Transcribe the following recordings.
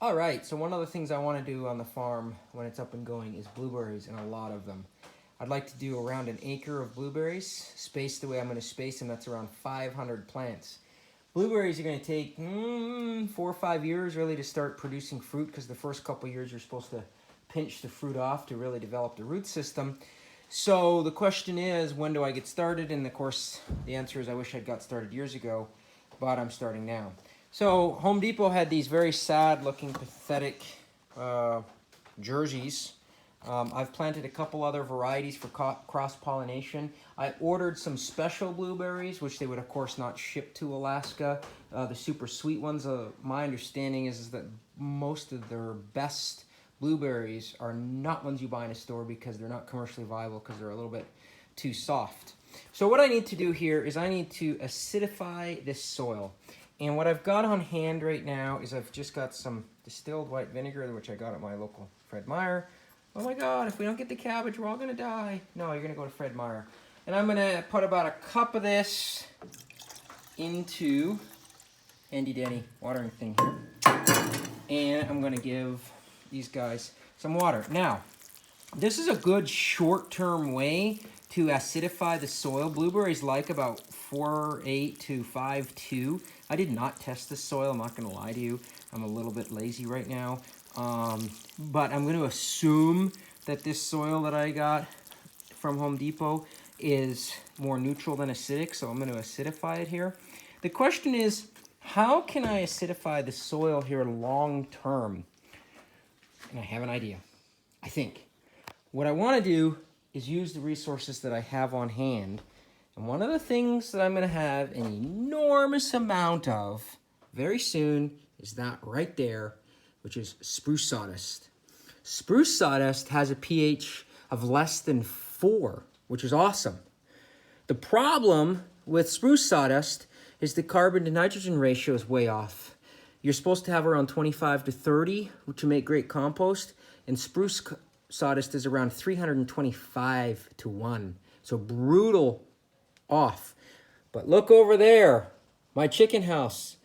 All right, so one of the things I want to do on the farm when it's up and going is blueberries, and a lot of them. I'd like to do around an acre of blueberries, spaced the way I'm going to space them. That's around 500 plants. Blueberries are going to take 4 or 5 years really to start producing fruit, because the first couple years you're supposed to pinch the fruit off to really develop the root system. So the question is, when do I get started? And of course, the answer is I wish I'd got started years ago, but I'm starting now. So Home Depot had these very sad looking, pathetic jerseys. I've planted a couple other varieties for cross-pollination. I ordered some special blueberries, which they would of course not ship to Alaska. The super sweet ones, my understanding is that most of their best blueberries are not ones you buy in a store because they're not commercially viable because they're a little bit too soft. So what I need to do here is I need to acidify this soil. And what I've got on hand right now is I've just got some distilled white vinegar, which I got at my local Fred Meyer. Oh my God, if we don't get the cabbage, we're all gonna die. No, you're gonna go to Fred Meyer. And I'm gonna put about a cup of this into handy dandy watering thing here. And I'm gonna give these guys some water. Now, this is a good short-term way to acidify the soil. Blueberries like about 4.8 to 5.2. I did not test the soil, I'm not gonna lie to you. I'm a little bit lazy right now. But I'm gonna assume that this soil that I got from Home Depot is more neutral than acidic, so I'm gonna acidify it here. The question is, how can I acidify the soil here long term? And I have an idea, I think. What I wanna do is use the resources that I have on hand. And one of the things that I'm gonna have an enormous amount of very soon is that right there, which is spruce sawdust. Spruce sawdust has a pH of less than 4, which is awesome. The problem with spruce sawdust is the carbon to nitrogen ratio is way off. You're supposed to have around 25 to 30, which will make great compost, and spruce sawdust is around 325 to 1. So brutal off. But look over there, my chicken house.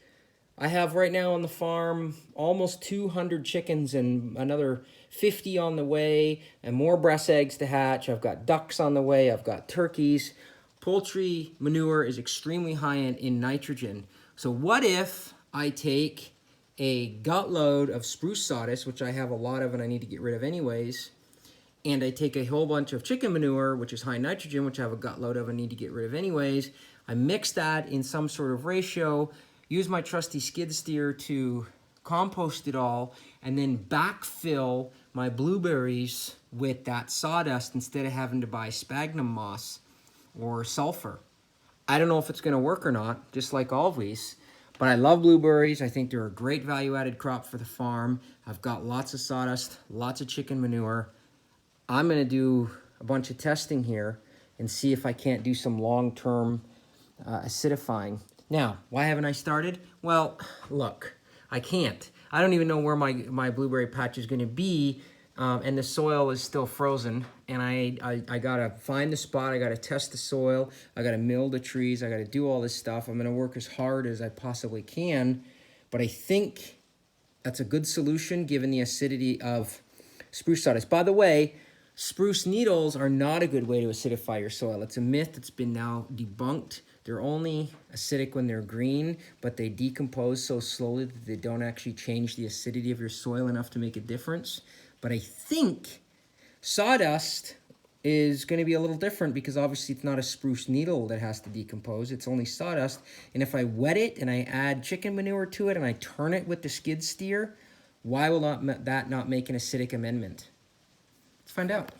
I have right now on the farm almost 200 chickens and another 50 on the way, and more breast eggs to hatch. I've got ducks on the way, I've got turkeys. Poultry manure is extremely high in nitrogen. So what if I take a gut load of spruce sawdust, which I have a lot of and I need to get rid of anyways, and I take a whole bunch of chicken manure, which is high nitrogen, which I have a gut load of and need to get rid of anyways. I mix that in some sort of ratio, use my trusty skid steer to compost it all, and then backfill my blueberries with that sawdust instead of having to buy sphagnum moss or sulfur. I don't know if it's gonna work or not, just like always, but I love blueberries. I think they're a great value-added crop for the farm. I've got lots of sawdust, lots of chicken manure. I'm gonna do a bunch of testing here and see if I can't do some long-term acidifying. Now, why haven't I started? Well, look, I can't. I don't even know where my blueberry patch is gonna be, and the soil is still frozen, and I gotta find the spot, I gotta test the soil, I gotta mill the trees, I gotta do all this stuff. I'm gonna work as hard as I possibly can, but I think that's a good solution given the acidity of spruce sawdust. By the way, spruce needles are not a good way to acidify your soil. It's a myth that's been now debunked. They're only acidic when they're green, but they decompose so slowly that they don't actually change the acidity of your soil enough to make a difference. But I think sawdust is going to be a little different because obviously it's not a spruce needle that has to decompose. It's only sawdust. And if I wet it and I add chicken manure to it and I turn it with the skid steer, why will that not make an acidic amendment? Let's find out.